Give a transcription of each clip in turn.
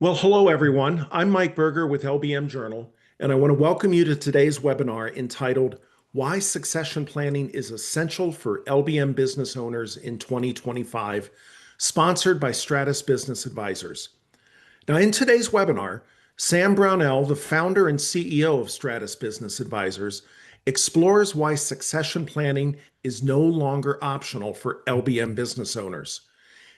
Well, hello everyone. I'm Mike Berger with LBM Journal, and I want to welcome you to today's webinar entitled Why Succession Planning is Essential for LBM Business Owners in 2025, sponsored by Stratus Business Advisors. Now, in today's webinar, Sam Brownell, the founder and CEO of Stratus Business Advisors, explores why succession planning is no longer optional for LBM business owners.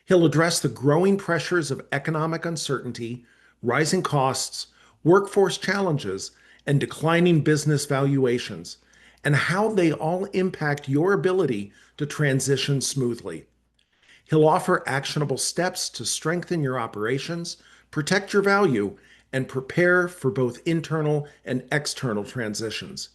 He'll address the growing pressures of economic uncertainty, rising costs, workforce challenges, and declining business valuations, and how they all impact your ability to transition smoothly. He'll offer actionable steps to strengthen your operations, protect your value, and prepare for both internal and external transitions.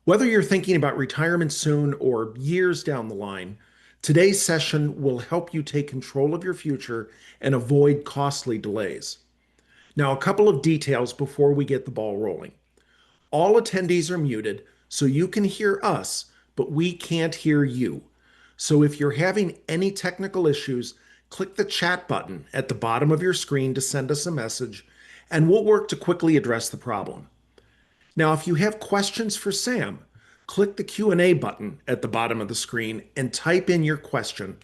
Whether you're thinking about retirement soon or years down the line, today's session will help you take control of your future and avoid costly delays. Now, a couple of details before we get the ball rolling. All attendees are muted, so you can hear us, but we can't hear you. So if you're having any technical issues, click the chat button at the bottom of your screen to send us a message, and we'll work to quickly address the problem. Now, if you have questions for Sam, click the Q&A button at the bottom of the screen and type in your question,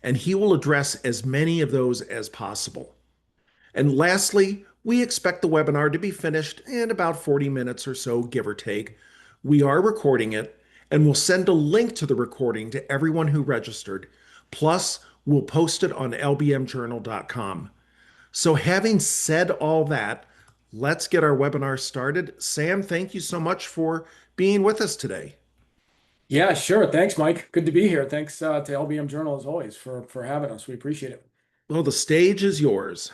and he will address as many of those as possible. And lastly, we expect the webinar to be finished in about 40 minutes or so, give or take. We are recording it, and we'll send a link to the recording to everyone who registered. Plus, we'll post it on lbmjournal.com. So having said all that, let's get our webinar started. Sam, thank you so much for being with us today. Yeah, sure. Thanks, Mike. Good to be here. Thanks to LBM Journal as always for having us. We appreciate it. Well, the stage is yours.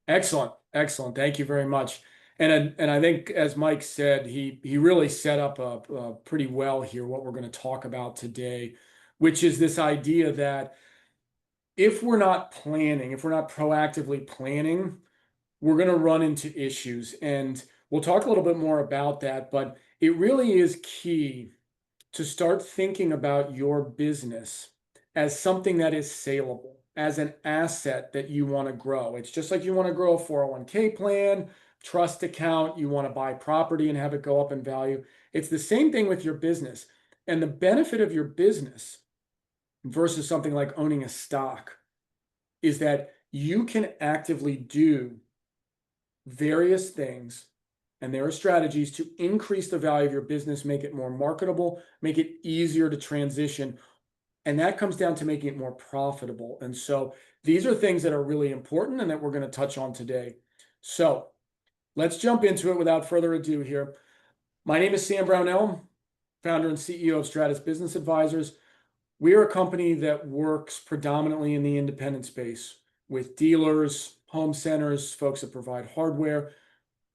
Excellent, excellent. Thank you very much. And I think as Mike said, he really set up pretty well here what we're going to talk about today, which is this idea that if we're not planning, if we're not proactively planning, we're going to run into issues. And we'll talk a little bit more about that, but it really is key to start thinking about your business as something that is saleable, as an asset that you want to grow. It's just like you want to grow a 401k plan, trust account, you want to buy property and have it go up in value. It's the same thing with your business. And the benefit of your business versus something like owning a stock is that you can actively do various things, and there are strategies to increase the value of your business, make it more marketable, make it easier to transition. And that comes down to making it more profitable. And so these are things that are really important and that we're going to touch on today. So let's jump into it without further ado here. My name is Sam Brownell, founder and CEO of Stratus Business Advisors. We are a company that works predominantly in the independent space with dealers, home centers, folks that provide hardware.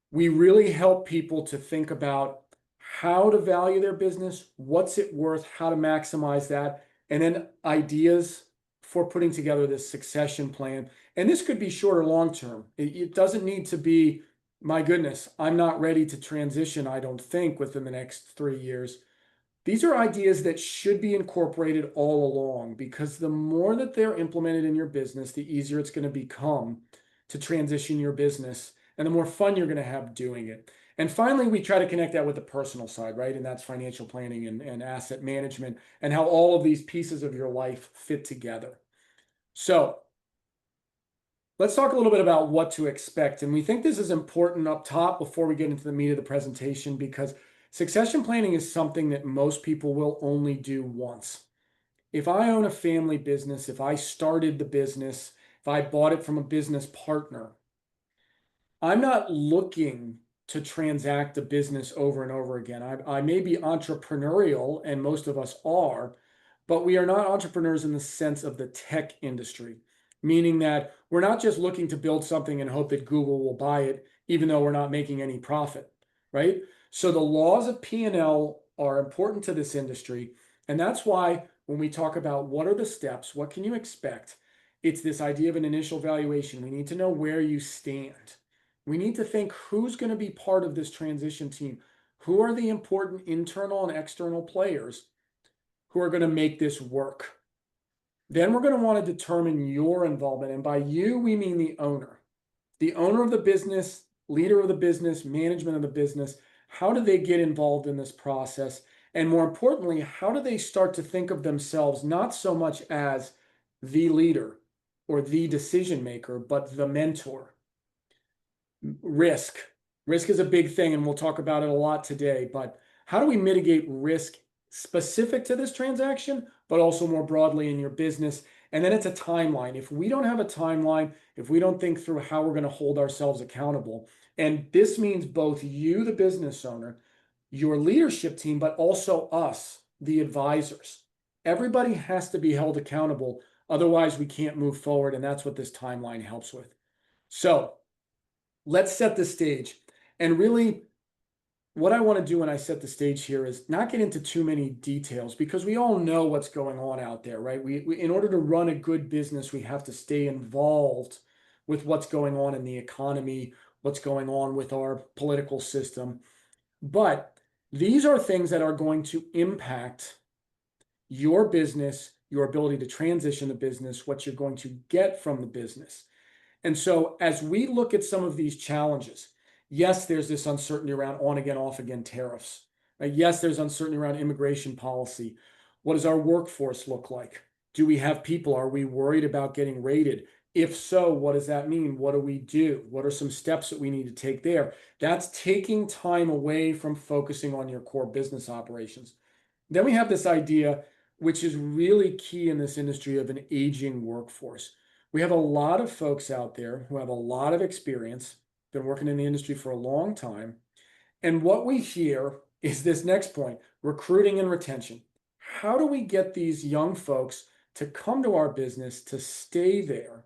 We really help people to think about how to value their business, what's it worth, how to maximize that, and then ideas for putting together this succession plan. And this could be short or long term. It doesn't need to be, my goodness, I'm not ready to transition, I don't think, within the next 3 years. These are ideas that should be incorporated all along, because the more that they're implemented in your business, the easier it's going to become to transition your business and the more fun you're going to have doing it. And finally, we try to connect that with the personal side, right? And that's financial planning and asset management and how all of these pieces of your life fit together. So let's talk a little bit about what to expect. And we think this is important up top before we get into the meat of the presentation, because succession planning is something that most people will only do once. If I own a family business, if I started the business, if I bought it from a business partner, I'm not looking to transact a business over and over again. I may be entrepreneurial, and most of us are, but we are not entrepreneurs in the sense of the tech industry, meaning that we're not just looking to build something and hope that Google will buy it, even though we're not making any profit, right? So the laws of P&L are important to this industry. And that's why when we talk about what are the steps, what can you expect, it's this idea of an initial valuation. We need to know where you stand. We need to think who's going to be part of this transition team. Who are the important internal and external players who are going to make this work? Then we're going to want to determine your involvement. And by you, we mean the owner. The owner of the business, leader of the business, management of the business, how do they get involved in this process? And more importantly, how do they start to think of themselves not so much as the leader or the decision maker, but the mentor? Risk. Risk is a big thing, and we'll talk about it a lot today. But how do we mitigate risk specific to this transaction, but also more broadly in your business? And then it's a timeline. If we don't have a timeline, if we don't think through how we're going to hold ourselves accountable, and this means both you, the business owner, your leadership team, but also us, the advisors. Everybody has to be held accountable. Otherwise, we can't move forward. And that's what this timeline helps with. So let's set the stage. And really, what I want to do when I set the stage here is not get into too many details, because we all know what's going on out there, right? We in order to run a good business, we have to stay involved with what's going on in the economy, what's going on with our political system. But these are things that are going to impact your business, your ability to transition the business, what you're going to get from the business. And so as we look at some of these challenges, yes, there's this uncertainty around on again, off again tariffs. Right? Yes, there's uncertainty around immigration policy. What does our workforce look like? Do we have people? Are we worried about getting raided? If so, what does that mean? What do we do? What are some steps that we need to take there? That's taking time away from focusing on your core business operations. Then we have this idea, which is really key in this industry, of an aging workforce. We have a lot of folks out there who have a lot of experience, been working in the industry for a long time. And what we hear is this next point: recruiting and retention. How do we get these young folks to come to our business, to stay there,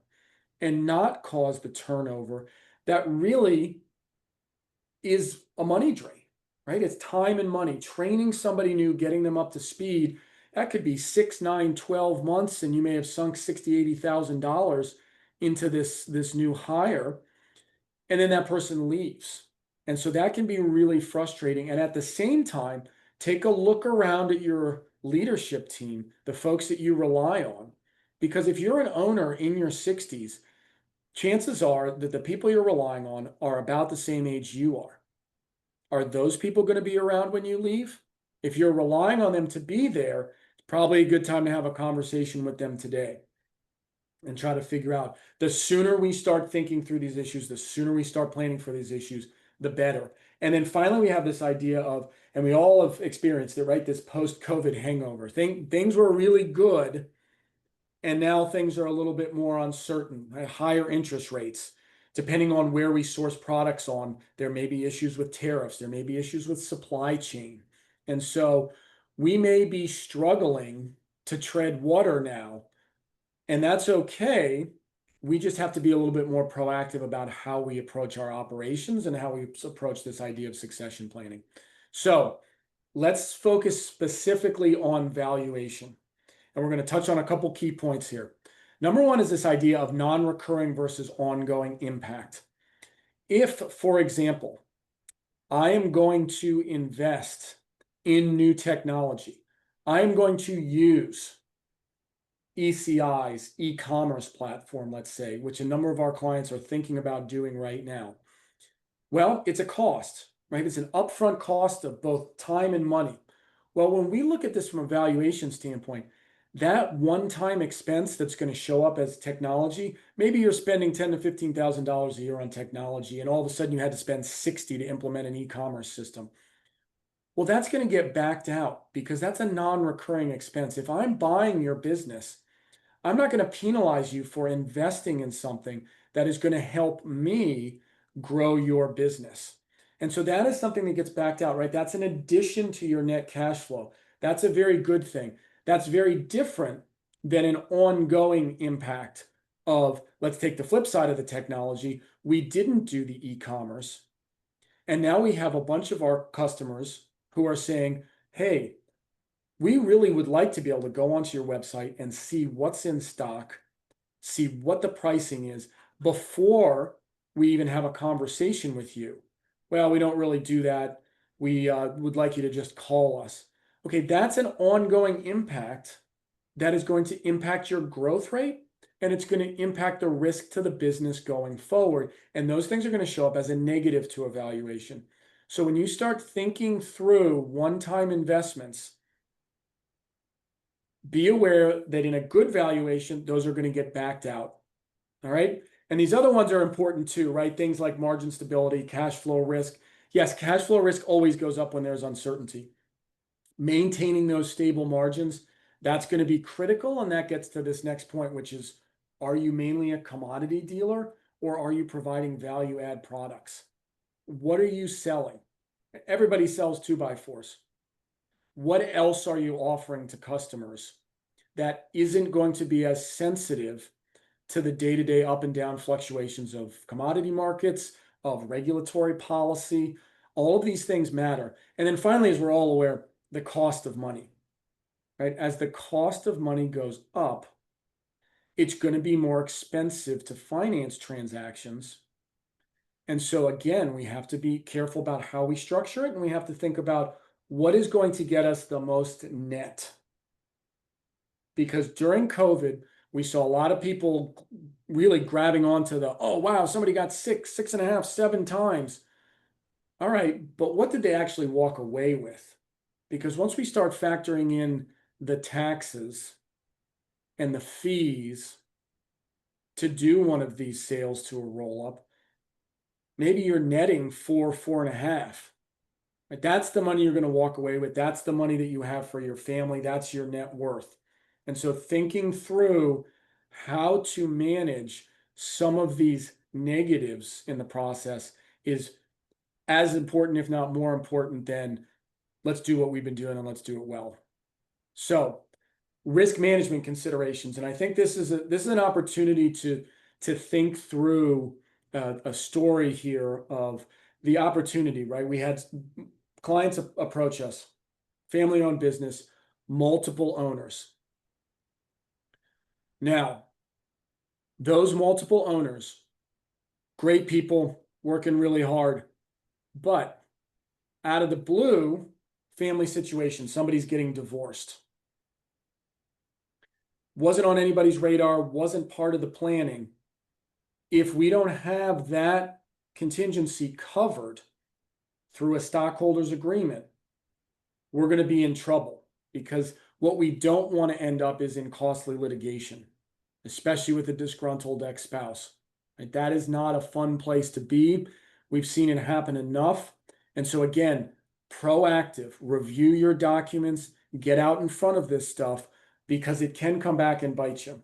and not cause the turnover that really is a money drain, right? It's time and money. Training somebody new, getting them up to speed, that could be 6, 9, 12 months, and you may have sunk $60,000, $80,000 into this new hire, and then that person leaves. And so that can be really frustrating. And at the same time, take a look around at your leadership team, the folks that you rely on, because if you're an owner in your 60s, chances are that the people you're relying on are about the same age you are. Are those people going to be around when you leave? If you're relying on them to be there, it's probably a good time to have a conversation with them today and try to figure out. The sooner we start thinking through these issues, the sooner we start planning for these issues, the better. And then finally, we have this idea of, and we all have experienced it, right? This post-COVID hangover. Things were really good, and now things are a little bit more uncertain, right? Higher interest rates. Depending on where we source products on, there may be issues with tariffs, there may be issues with supply chain. And so we may be struggling to tread water now, and that's okay. We just have to be a little bit more proactive about how we approach our operations and how we approach this idea of succession planning. So let's focus specifically on valuation. And we're going to touch on a couple key points here. Number one is this idea of non-recurring versus ongoing impact. If, for example, I am going to invest in new technology, I am going to use ECI's e-commerce platform, let's say, which a number of our clients are thinking about doing right now. Well, it's a cost, right? It's an upfront cost of both time and money. Well, when we look at this from a valuation standpoint, that one-time expense that's going to show up as technology, maybe you're spending $10,000 to $15,000 a year on technology, and all of a sudden you had to spend 60 to implement an e-commerce system. Well, that's going to get backed out because that's a non-recurring expense. If I'm buying your business, I'm not going to penalize you for investing in something that is going to help me grow your business. And so that is something that gets backed out, right? That's an addition to your net cash flow. That's a very good thing. That's very different than an ongoing impact of, let's take the flip side of the technology. We didn't do the e-commerce, and now we have a bunch of our customers who are saying, hey, we really would like to be able to go onto your website and see what's in stock, see what the pricing is before we even have a conversation with you. Well, we don't really do that. We would like you to just call us. Okay, that's an ongoing impact that is going to impact your growth rate, and it's going to impact the risk to the business going forward. And those things are going to show up as a negative to a valuation. So when you start thinking through one-time investments, be aware that in a good valuation, those are going to get backed out. All right. And these other ones are important too, right? Things like margin stability, cash flow risk. Yes, cash flow risk always goes up when there's uncertainty. Maintaining those stable margins, that's going to be critical. And that gets to this next point, which is, are you mainly a commodity dealer or are you providing value add products? What are you selling? Everybody sells 2x4s. What else are you offering to customers that isn't going to be as sensitive to the day-to-day up and down fluctuations of commodity markets, of regulatory policy? All of these things matter. And then finally, as we're all aware, the cost of money, right? As the cost of money goes up, it's going to be more expensive to finance transactions. And so again, we have to be careful about how we structure it, and we have to think about what is going to get us the most net. Because during COVID, we saw a lot of people really grabbing onto the, oh, wow, somebody got 6.5, 7 times. All right, but what did they actually walk away with? Because once we start factoring in the taxes and the fees to do one of these sales to a roll-up, maybe you're netting 4, 4.5. Right? That's the money you're going to walk away with. That's the money that you have for your family. That's your net worth. And so thinking through how to manage some of these negatives in the process is as important, if not more important, than let's do what we've been doing and let's do it well. So risk management considerations. And I think this is an opportunity to think through a story here of the opportunity, right? We had clients approach us, family-owned business, multiple owners. Now, those multiple owners, great people, working really hard, but out of the blue, family situation, somebody's getting divorced. Wasn't on anybody's radar, wasn't part of the planning. If we don't have that contingency covered through a stockholders agreement, we're going to be in trouble, because what we don't want to end up is in costly litigation, especially with a disgruntled ex-spouse. Right? That is not a fun place to be. We've seen it happen enough. And so again, proactive, review your documents, get out in front of this stuff, because it can come back and bite you.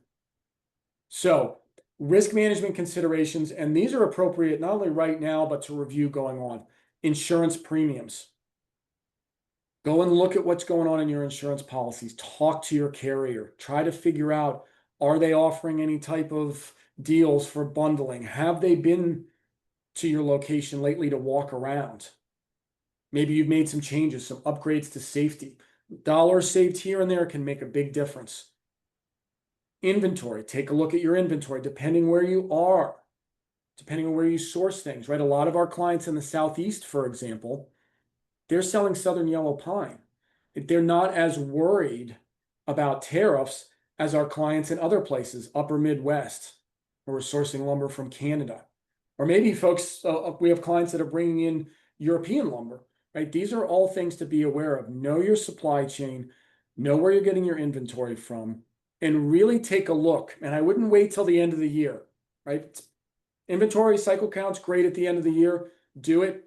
So risk management considerations, and these are appropriate not only right now, but to review going on. Insurance premiums. Go and look at what's going on in your insurance policies. Talk to your carrier. Try to figure out, are they offering any type of deals for bundling? Have they been to your location lately to walk around? Maybe you've made some changes, some upgrades to safety. Dollars saved here and there can make a big difference. Inventory. Take a look at your inventory, depending where you are, depending on where you source things, right? A lot of our clients in the Southeast, for example, they're selling Southern Yellow Pine. They're not as worried about tariffs as our clients in other places, upper Midwest, where we're sourcing lumber from Canada. Or maybe folks, we have clients that are bringing in European lumber, right? These are all things to be aware of. Know your supply chain, know where you're getting your inventory from, and really take a look. And I wouldn't wait till the end of the year, right? Inventory cycle counts great at the end of the year, do it.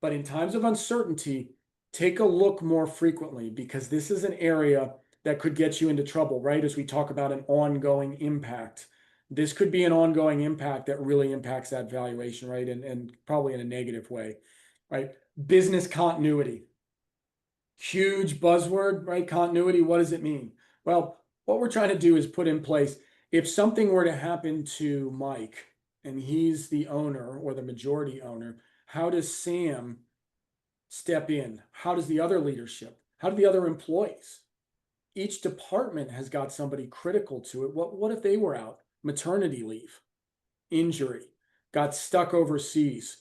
But in times of uncertainty, take a look more frequently, because this is an area that could get you into trouble, right? As we talk about an ongoing impact. This could be an ongoing impact that really impacts that valuation, right? And probably in a negative way, right? Business continuity. Huge buzzword, right? Continuity, what does it mean? Well, what we're trying to do is put in place, if something were to happen to Mike and he's the owner or the majority owner, how does Sam step in? How does the other leadership? How do the other employees? Each department has got somebody critical to it. What if they were out? Maternity leave, injury, got stuck overseas.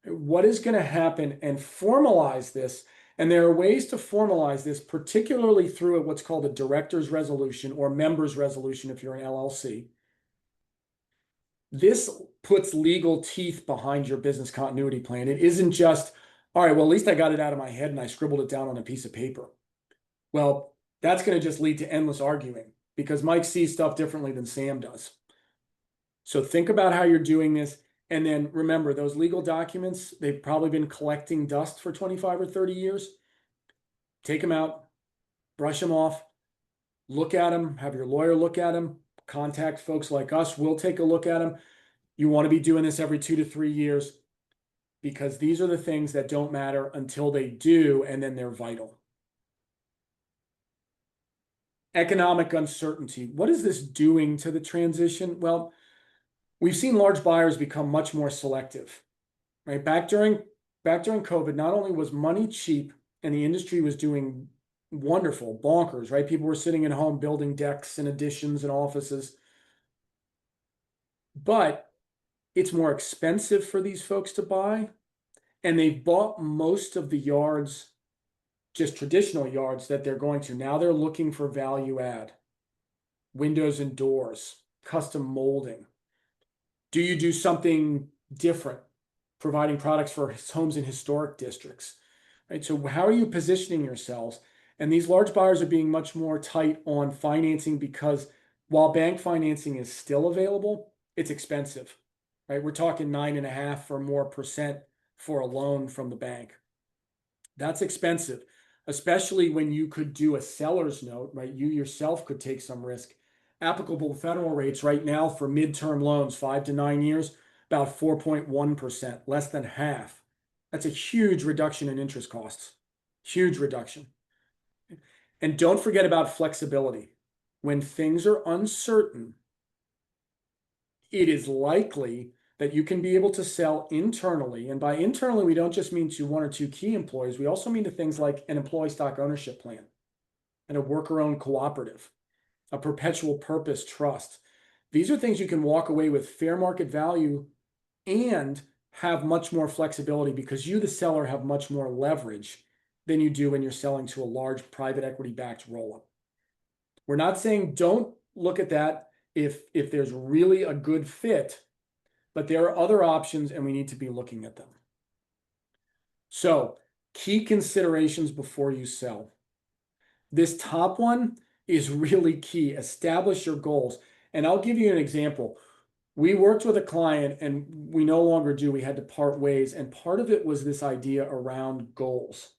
What is going to happen? And formalize this. And there are ways to formalize this, particularly through what's called a director's resolution or members resolution if you're an LLC. This puts legal teeth behind your business continuity plan. It isn't just, all right, well, at least I got it out of my head and I scribbled it down on a piece of paper. Well, that's going to just lead to endless arguing because Mike sees stuff differently than Sam does. So think about how you're doing this. And then remember, those legal documents, they've probably been collecting dust for 25 or 30 years. Take them out, brush them off, look at them, have your lawyer look at them, contact folks like us. We'll take a look at them. You want to be doing this every 2 to 3 years because these are the things that don't matter until they do, and then they're vital. Economic uncertainty. What is this doing to the transition? Well, we've seen large buyers become much more selective, right? Back during COVID, not only was money cheap and the industry was doing wonderful, bonkers, right? People were sitting at home building decks and additions and offices, but it's more expensive for these folks to buy, and they bought most of the yards, just traditional yards that they're going to. Now they're looking for value add, windows and doors, custom molding. Do you do something different, providing products for homes in historic districts, right? So how are you positioning yourselves? And these large buyers are being much more tight on financing because while bank financing is still available, it's expensive, right? We're talking 9.5% or more for a loan from the bank. That's expensive, especially when you could do a seller's note, right? You yourself could take some risk. Applicable federal rates right now for midterm loans, 5 to 9 years, about 4.1%, less than half. That's a huge reduction in interest costs, huge reduction. And don't forget about flexibility. When things are uncertain, it is likely that you can be able to sell internally. And by internally, we don't just mean to 1 or 2 key employees. We also mean to things like an employee stock ownership plan and a worker-owned cooperative, a perpetual purpose trust. These are things you can walk away with fair market value and have much more flexibility because you, the seller, have much more leverage than you do when you're selling to a large private equity-backed roll-up. We're not saying don't look at that if there's really a good fit, but there are other options and we need to be looking at them. So, key considerations before you sell. This top one is really key. Establish your goals. And I'll give you an example. We worked with a client and we no longer do. We had to part ways. And part of it was this idea around goals.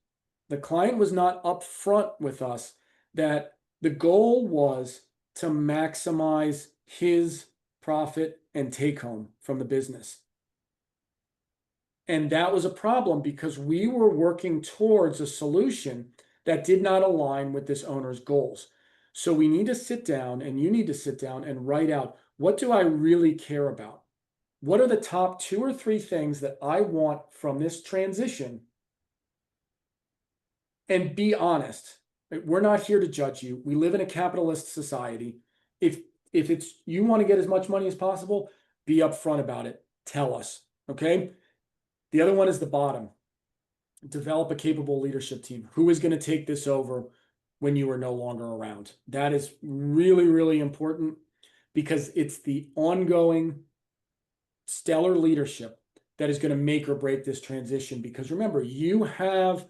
The client was not upfront with us that the goal was to maximize his profit and take home from the business. And that was a problem because we were working towards a solution that did not align with this owner's goals. So we need to sit down, and you need to sit down and write out, what do I really care about? What are the top 2 or 3 things that I want from this transition? And be honest. We're not here to judge you. We live in a capitalist society. If it's you want to get as much money as possible, be upfront about it. Tell us, okay? The other one is the bottom. Develop a capable leadership team. Who is going to take this over when you are no longer around? That is really, really important because it's the ongoing stellar leadership that is going to make or break this transition. Because remember, you have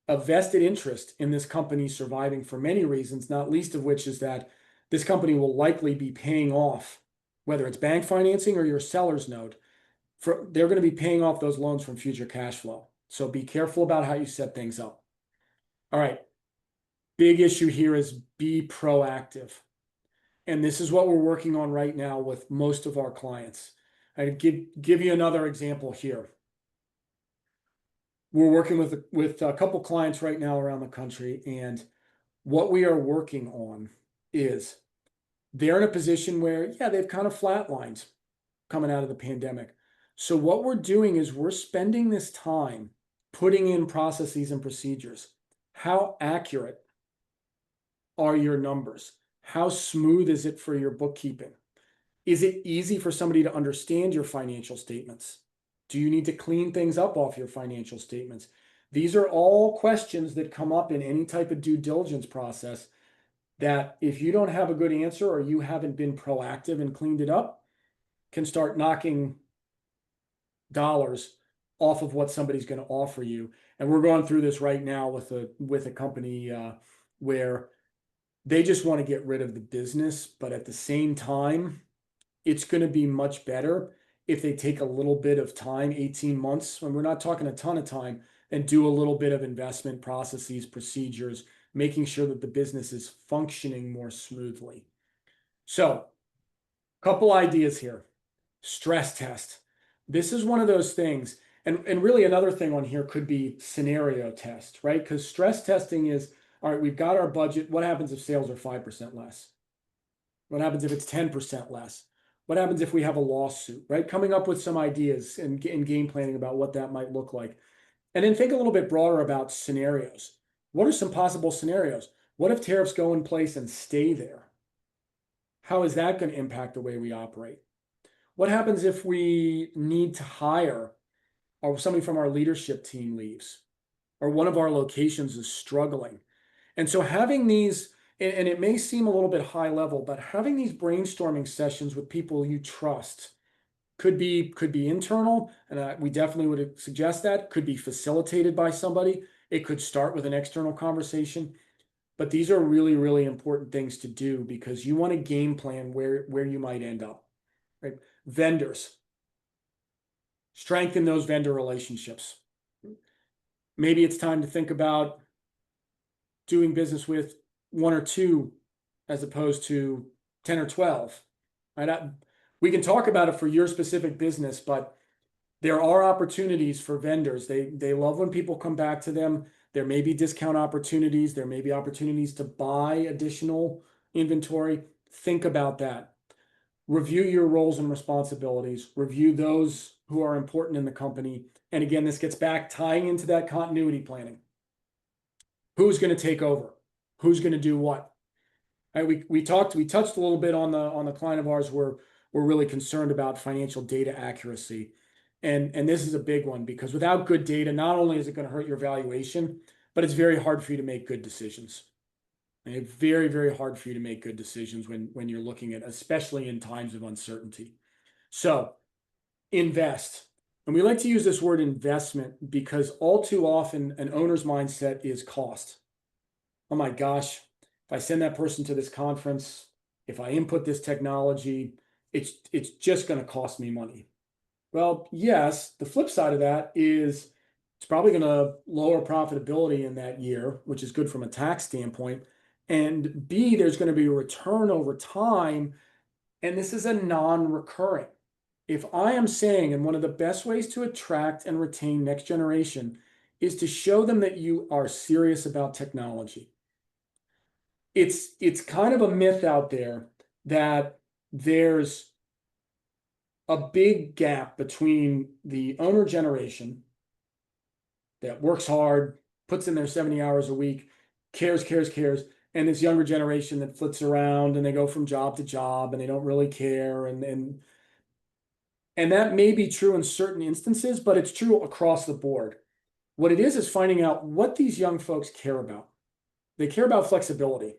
a vested interest in this company surviving for many reasons, not least of which is that this company will likely be paying off, whether it's bank financing or your seller's note, they're going to be paying off those loans from future cash flow. So be careful about how you set things up. All right. Big issue here is be proactive. And this is what we're working on right now with most of our clients. I give you another example here. We're working with a couple clients right now around the country, and what we are working on is they're in a position where, yeah, they've kind of flatlined coming out of the pandemic. So what we're doing is we're spending this time putting in processes and procedures. How accurate are your numbers? How smooth is it for your bookkeeping? Is it easy for somebody to understand your financial statements? Do you need to clean things up off your financial statements? These are all questions that come up in any type of due diligence process that if you don't have a good answer or you haven't been proactive and cleaned it up, can start knocking dollars off of what somebody's going to offer you. And we're going through this right now with a company where they just want to get rid of the business, but at the same time, it's going to be much better if they take a little bit of time, 18 months, when we're not talking a ton of time, and do a little bit of investment processes, procedures, making sure that the business is functioning more smoothly. So, couple ideas here. Stress test. This is one of those things. And really another thing on here could be scenario test, right? Because stress testing is, all right, we've got our budget. What happens if sales are 5% less? What happens if it's 10% less? What happens if we have a lawsuit, right? Coming up with some ideas and game planning about what that might look like. And then think a little bit broader about scenarios. What are some possible scenarios? What if tariffs go in place and stay there? How is that going to impact the way we operate? What happens if we need to hire or somebody from our leadership team leaves or one of our locations is struggling? And so having these, and it may seem a little bit high level, but having these brainstorming sessions with people you trust could be internal, and we definitely would suggest that. Could be facilitated by somebody. It could start with an external conversation. But these are really, really important things to do because you want to game plan where you might end up. Right? Vendors. Strengthen those vendor relationships. Maybe it's time to think about doing business with one or two as opposed to 10 or 12. Right? We can talk about it for your specific business, but there are opportunities for vendors. They love when people come back to them. There may be discount opportunities. There may be opportunities to buy additional inventory. Think about that. Review your roles and responsibilities. Review those who are important in the company. And again, this gets back tying into that continuity planning. Who's going to take over? Who's going to do what? Right, we touched a little bit on the client of ours where we're really concerned about financial data accuracy. And this is a big one because without good data, not only is it going to hurt your valuation, but it's very hard for you to make good decisions. And it's very, very hard for you to make good decisions when you're looking at, especially in times of uncertainty. So invest. And we like to use this word investment because all too often an owner's mindset is cost. Oh my gosh, if I send that person to this conference, if I input this technology, it's just going to cost me money. Well, yes, the flip side of that is it's probably going to lower profitability in that year, which is good from a tax standpoint. And B, there's going to be a return over time. And this is a non-recurring. If I am saying, and one of the best ways to attract and retain next generation is to show them that you are serious about technology. It's kind of a myth out there that there's a big gap between the owner generation that works hard, puts in their 70 hours a week, cares, and this younger generation that flits around and they go from job to job and they don't really care. And that may be true in certain instances, but it's true across the board. What it is finding out what these young folks care about. They care about flexibility.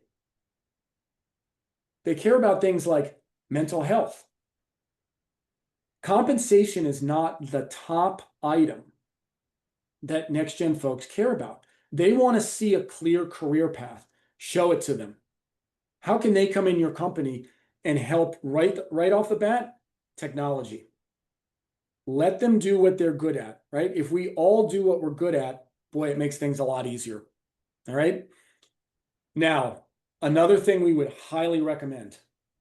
They care about things like mental health. Compensation is not the top item that next gen folks care about. They want to see a clear career path. Show it to them. How can they come in your company and help right off the bat? Technology. Let them do what they're good at, right? If we all do what we're good at, boy, it makes things a lot easier. All right. Now, another thing we would highly recommend,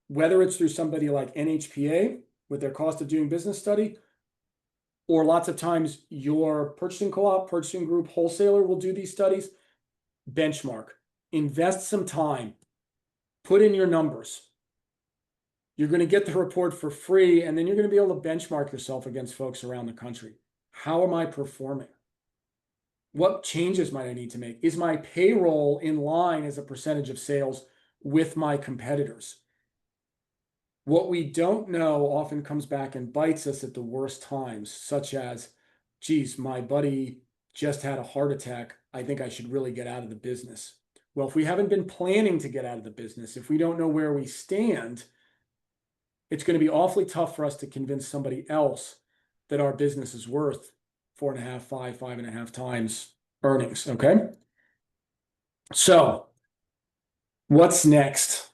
whether it's through somebody like NHPA with their cost of doing business study, or lots of times your purchasing co-op, purchasing group, wholesaler will do these studies, benchmark, invest some time, put in your numbers. You're going to get the report for free, and then you're going to be able to benchmark yourself against folks around the country. How am I performing? What changes might I need to make? Is my payroll in line as a percentage of sales with my competitors? What we don't know often comes back and bites us at the worst times, such as, geez, my buddy just had a heart attack. I think I should really get out of the business. Well, if we haven't been planning to get out of the business, if we don't know where we stand, it's going to be awfully tough for us to convince somebody else that our business is worth 4.5, 5, 5.5 times earnings. Okay. So what's next?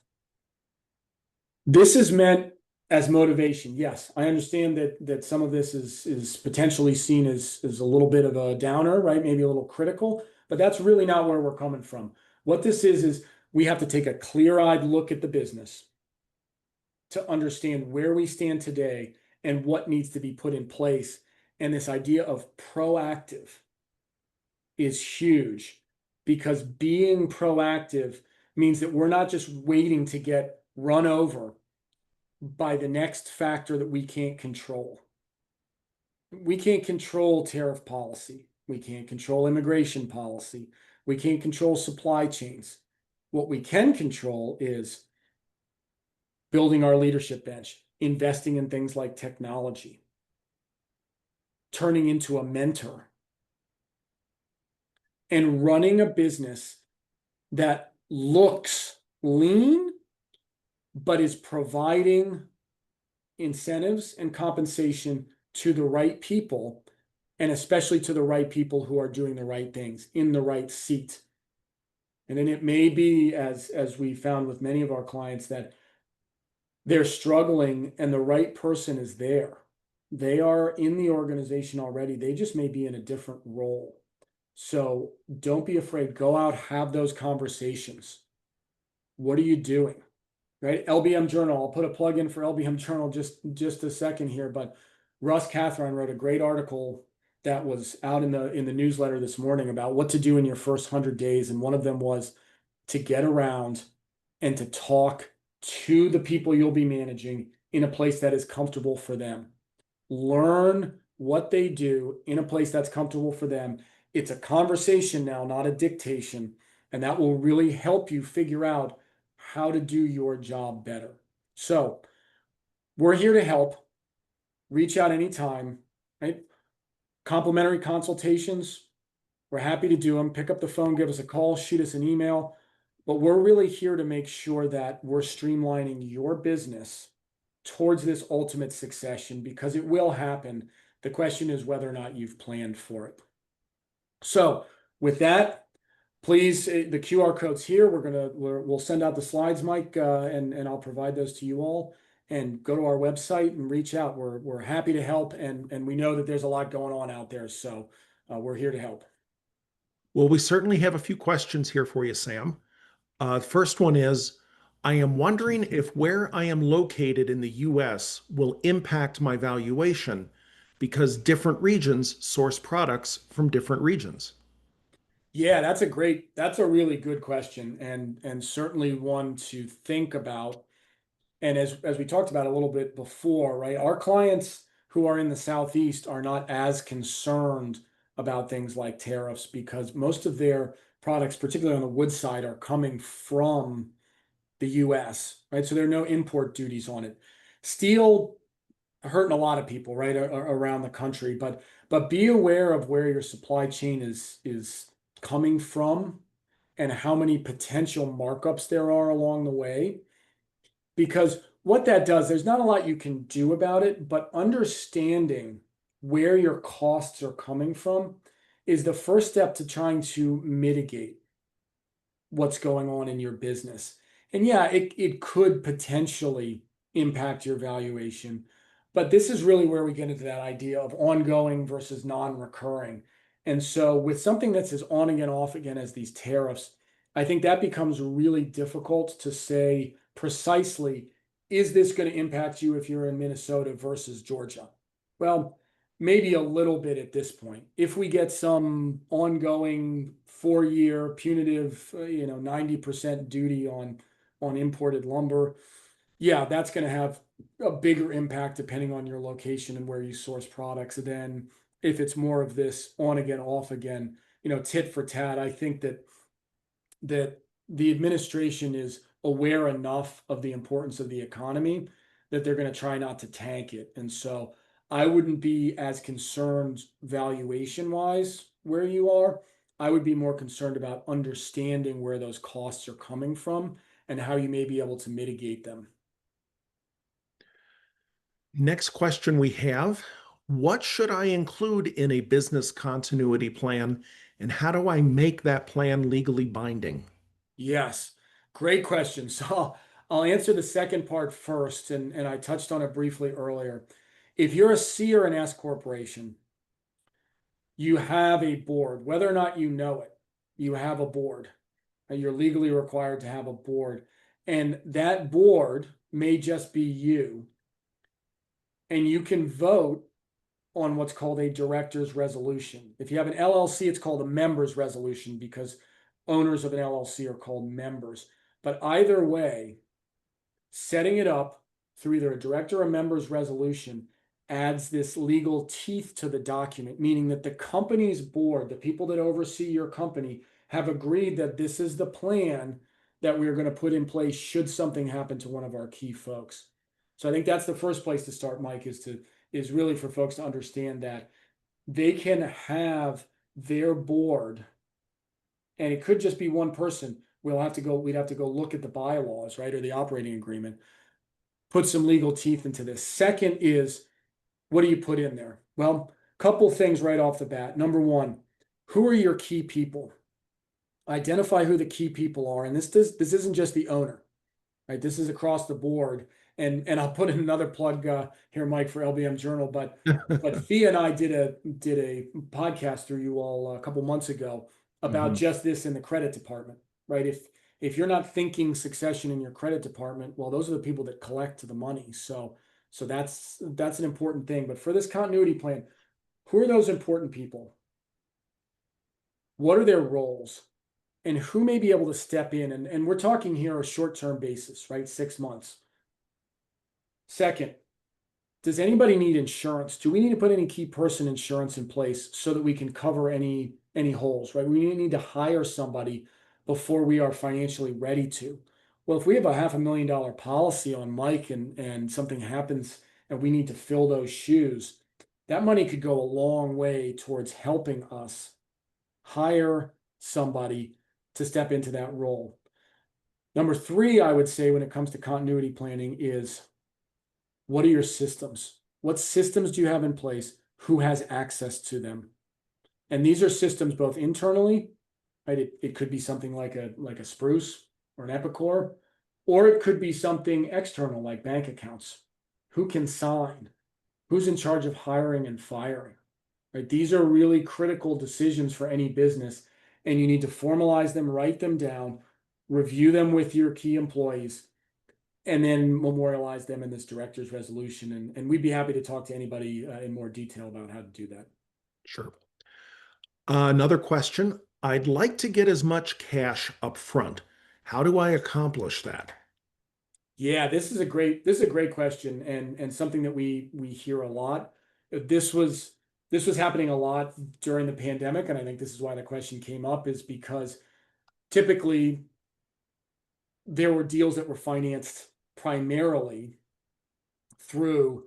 This is meant as motivation. Yes, I understand that some of this is potentially seen as a little bit of a downer, right? Maybe a little critical, but that's really not where we're coming from. What this is we have to take a clear-eyed look at the business to understand where we stand today and what needs to be put in place. And this idea of proactive is huge, because being proactive means that we're not just waiting to get run over by the next factor that we can't control. We can't control tariff policy. We can't control immigration policy. We can't control supply chains. What we can control is building our leadership bench, investing in things like technology, turning into a mentor, and running a business that looks lean, but is providing incentives and compensation to the right people, and especially to the right people who are doing the right things in the right seat. And then it may be, as we found with many of our clients, that they're struggling and the right person is there. They are in the organization already. They just may be in a different role. So don't be afraid. Go out, have those conversations. What are you doing? Right? LBM Journal. I'll put a plug in for LBM Journal just a second here, but Russ Catherine wrote a great article that was out in the newsletter this morning about what to do in your first 100 days. And one of them was to get around and to talk to the people you'll be managing in a place that is comfortable for them. Learn what they do in a place that's comfortable for them. It's a conversation now, not a dictation. And that will really help you figure out how to do your job better. So we're here to help. Reach out anytime, right? Complimentary consultations, we're happy to do them. Pick up the phone, give us a call, shoot us an email. But we're really here to make sure that we're streamlining your business towards this ultimate succession, because it will happen. The question is whether or not you've planned for it. So with that, please, the QR code's here. We'll send out the slides, Mike, and I'll provide those to you all. And go to our website and reach out. We're happy to help, and we know that there's a lot going on out there, so we're here to help. Well, we certainly have a few questions here for you, Sam. First one is, I am wondering if where I am located in the US will impact my valuation, because different regions source products from different regions. Yeah, that's a really good question, and certainly one to think about. And as we talked about a little bit before, right? Our clients who are in the Southeast are not as concerned about things like tariffs, because most of their products, particularly on the wood side, are coming from the US, right? So there are no import duties on it. Steel hurting a lot of people, right, around the country, but be aware of where your supply chain is coming from and how many potential markups there are along the way. Because what that does, there's not a lot you can do about it, but understanding where your costs are coming from is the first step to trying to mitigate what's going on in your business. And yeah, it could potentially impact your valuation, but this is really where we get into that idea of ongoing versus non-recurring. And so with something that's as on again, off again as these tariffs, I think that becomes really difficult to say precisely, is this going to impact you if you're in Minnesota versus Georgia? Well, maybe a little bit at this point. If we get some ongoing 4-year punitive, 90% duty on imported lumber, yeah, that's going to have a bigger impact depending on your location and where you source products. And then if it's more of this on again, off again, tit for tat, I think that the administration is aware enough of the importance of the economy that they're going to try not to tank it. And so I wouldn't be as concerned valuation wise where you are. I would be more concerned about understanding where those costs are coming from and how you may be able to mitigate them. Next question we have, what should I include in a business continuity plan, and how do I make that plan legally binding? Yes, great question. So I'll answer the second part first, and I touched on it briefly earlier. If you're a C or an S corporation, you have a board, whether or not you know it, you have a board. You're legally required to have a board. And that board may just be you. And you can vote on what's called a director's resolution. If you have an LLC, it's called a members resolution because owners of an LLC are called members. But either way, setting it up through either a director or members resolution adds this legal teeth to the document, meaning that the company's board, the people that oversee your company, have agreed that this is the plan that we're going to put in place should something happen to one of our key folks. So I think that's the first place to start, Mike, is really for folks to understand that they can have their board, and it could just be one person. We'd have to go look at the bylaws, right, or the operating agreement, put some legal teeth into this. Second is, what do you put in there? Well, couple things right off the bat. Number one, who are your key people? Identify who the key people are. And this isn't just the owner, right? This is across the board. And I'll put in another plug here, Mike, for LBM Journal. But Thea and I did a podcast through you all a couple months ago about just this in the credit department, right? If you're not thinking succession in your credit department, well, those are the people that collect the money. So that's an important thing. But for this continuity plan, who are those important people? What are their roles? And who may be able to step in? And we're talking here a short-term basis, right? 6 months. Second, does anybody need insurance? Do we need to put any key person insurance in place so that we can cover any holes, right? We need to hire somebody before we are financially ready to. Well, if we have a $500,000 policy on Mike and something happens and we need to fill those shoes, that money could go a long way towards helping us hire somebody to step into that role. Number three, I would say when it comes to continuity planning is, what are your systems? What systems do you have in place? Who has access to them? And these are systems both internally, right? It could be something like a Spruce or an Epicor, or it could be something external like bank accounts. Who can sign? Who's in charge of hiring and firing? Right? These are really critical decisions for any business, and you need to formalize them, write them down, review them with your key employees, and then memorialize them in this director's resolution. And we'd be happy to talk to anybody in more detail about how to do that. Sure. Another question. I'd like to get as much cash up front. How do I accomplish that? Yeah, this is a great question, and something that we hear a lot. This was happening a lot during the pandemic, and I think this is why the question came up, is because typically there were deals that were financed primarily through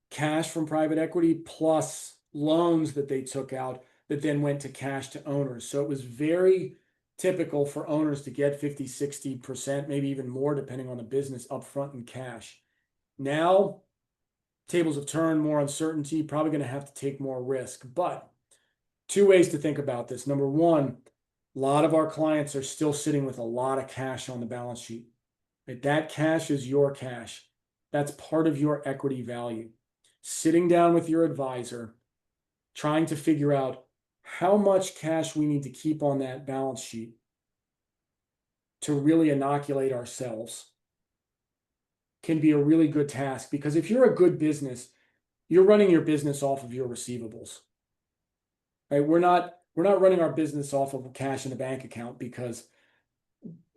cash from private equity plus loans that they took out that then went to cash to owners. So it was very typical for owners to get 50, 60%, maybe even more, depending on the business, upfront in cash. Now, tables have turned, more uncertainty, probably going to have to take more risk. But two ways to think about this. Number one, a lot of our clients are still sitting with a lot of cash on the balance sheet. Right? That cash is your cash. That's part of your equity value. Sitting down with your advisor, trying to figure out how much cash we need to keep on that balance sheet to really inoculate ourselves can be a really good task, because if you're a good business, you're running your business off of your receivables. Right? We're not running our business off of cash in a bank account, because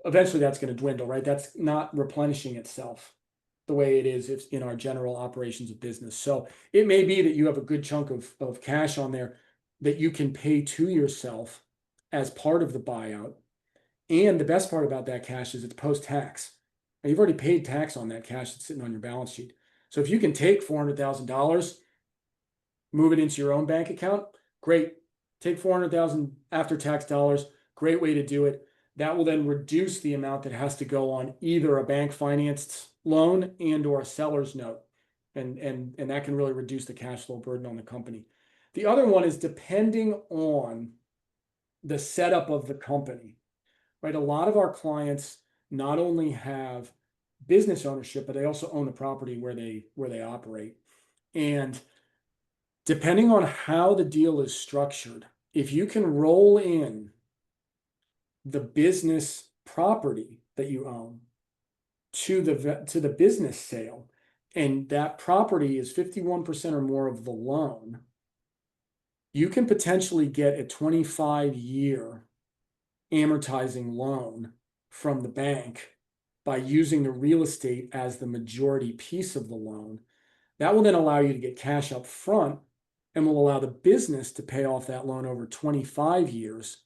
eventually that's going to dwindle, right? That's not replenishing itself the way it is if in our general operations of business. So it may be that you have a good chunk of cash on there that you can pay to yourself as part of the buyout. And the best part about that cash is it's post-tax. You've already paid tax on that cash that's sitting on your balance sheet. So if you can take $400,000, move it into your own bank account, great. Take $400,000 after-tax dollars, great way to do it. That will then reduce the amount that has to go on either a bank financed loan and or a seller's note. and that can really reduce the cash flow burden on the company. The other one is depending on the setup of the company, right? A lot of our clients not only have business ownership, but they also own the property where they operate. And depending on how the deal is structured, if you can roll in the business property that you own to the business sale, and that property is 51% or more of the loan, you can potentially get a 25-year amortizing loan from the bank by using the real estate as the majority piece of the loan. That will then allow you to get cash up front and will allow the business to pay off that loan over 25 years,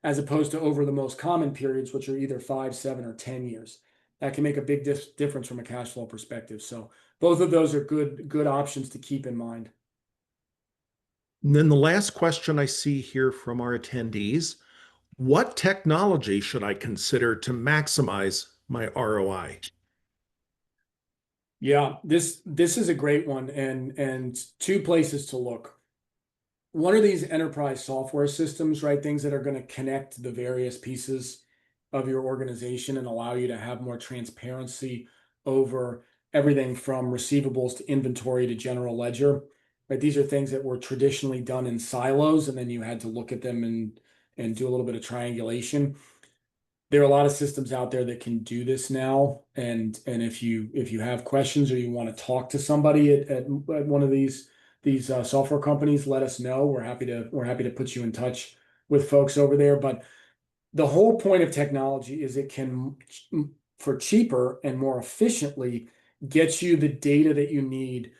as opposed to over the most common periods, which are either 5, 7, or 10 years. That can make a big difference from a cash flow perspective. So both of those are good options to keep in mind. And then the last question I see here from our attendees, what technology should I consider to maximize my ROI? Yeah, this is a great one, and two places to look. One are these enterprise software systems, right? Things that are going to connect the various pieces of your organization and allow you to have more transparency over everything from receivables to inventory to general ledger, right? These are things that were traditionally done in silos, and then you had to look at them and do a little bit of triangulation. There are a lot of systems out there that can do this now, and if you have questions or you want to talk to somebody at one of these software companies, let us know. We're happy to put you in touch with folks over there. But the whole point of technology is it can, for cheaper and more efficiently, get you the data that you need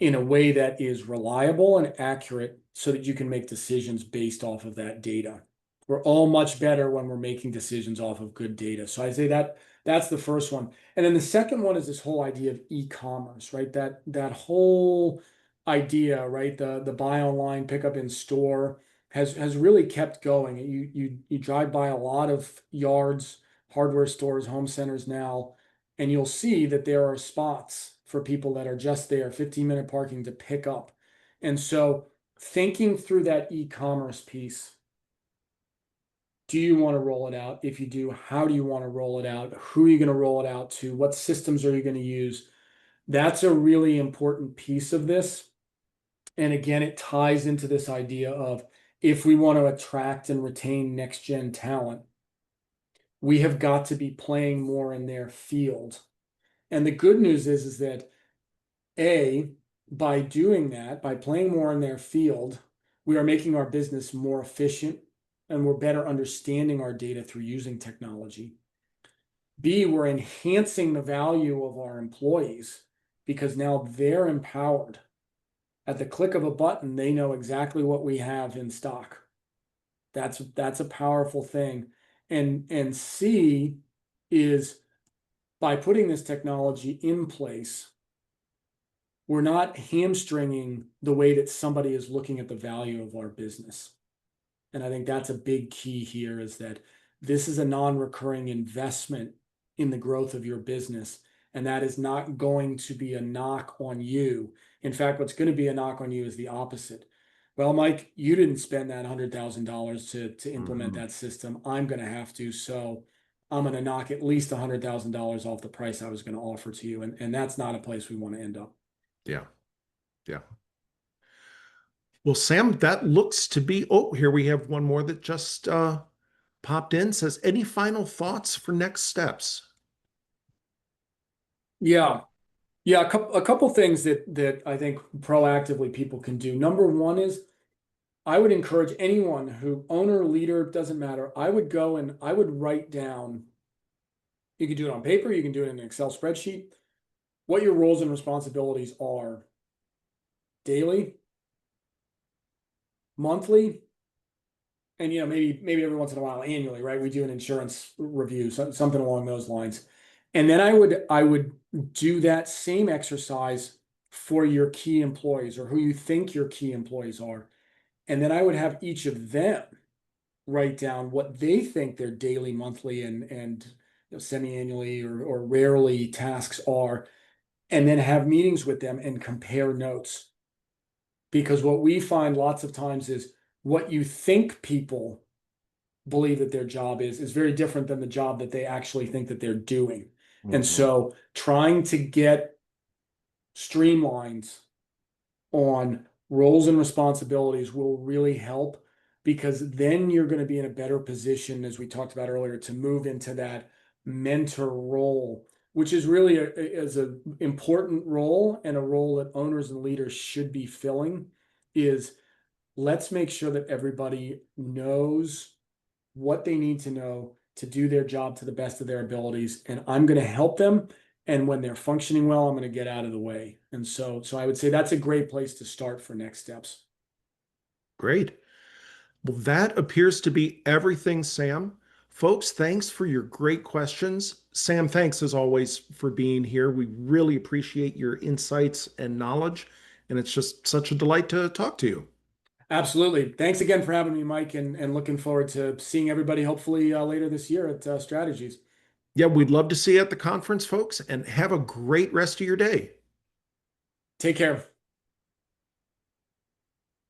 in a way that is reliable and accurate so that you can make decisions based off of that data. We're all much better when we're making decisions off of good data. So I say that's the first one. And then the second one is this whole idea of e-commerce, right? That whole idea, right? The buy online, pick up in store has really kept going. You drive by a lot of yards, hardware stores, home centers now, and you'll see that there are spots for people that are just there, 15-minute parking to pick up. And so thinking through that e-commerce piece, do you want to roll it out? If you do, how do you want to roll it out? Who are you going to roll it out to? What systems are you going to use? That's a really important piece of this. And again, it ties into this idea of if we want to attract and retain next gen talent, we have got to be playing more in their field. And the good news is that by doing that, by playing more in their field, we are making our business more efficient and we're better understanding our data through using technology. B, we're enhancing the value of our employees because now they're empowered. At the click of a button, they know exactly what we have in stock. That's a powerful thing. And C is by putting this technology in place, we're not hamstringing the way that somebody is looking at the value of our business. And I think that's a big key here is that this is a non-recurring investment in the growth of your business. And that is not going to be a knock on you. In fact, what's going to be a knock on you is the opposite. Well, Mike, you didn't spend that $100,000 to implement that system. I'm going to have to. So I'm going to knock at least $100,000 off the price I was going to offer to you. And that's not a place we want to end up. Yeah. Yeah. Well, Sam, that looks to be, oh, here we have one more that just popped in. Says, any final thoughts for next steps? Yeah. Yeah, a couple things that I think proactively people can do. Number one is I would encourage anyone who owner, leader, doesn't matter. I would go and I would write down, you can do it on paper, you can do it in an Excel spreadsheet, what your roles and responsibilities are daily, monthly, and maybe every once in a while annually, right? We do an insurance review, something along those lines. And then I would do that same exercise for your key employees or who you think your key employees are. And then I would have each of them write down what they think their daily, monthly, and semi-annually or rarely tasks are. and then have meetings with them and compare notes. Because what we find lots of times is what you think people believe that their job is very different than the job that they actually think that they're doing. And Mhm. so trying to get streamlines on roles and responsibilities will really help, because then you're going to be in a better position, as we talked about earlier, to move into that mentor role, which is really is an important role, and a role that owners and leaders should be filling. Is let's make sure that everybody knows what they need to know to do their job to the best of their abilities, and I'm going to help them. And when they're functioning well, I'm going to get out of the way. And so I would say that's a great place to start for next steps. Great. Well, that appears to be everything, Sam. Folks, thanks for your great questions. Sam, thanks as always for being here. We really appreciate your insights and knowledge, and it's just such a delight to talk to you. Absolutely. Thanks again for having me, Mike, and looking forward to seeing everybody hopefully later this year at Strategies. Yeah, we'd love to see you at the conference, folks, and have a great rest of your day. Take care.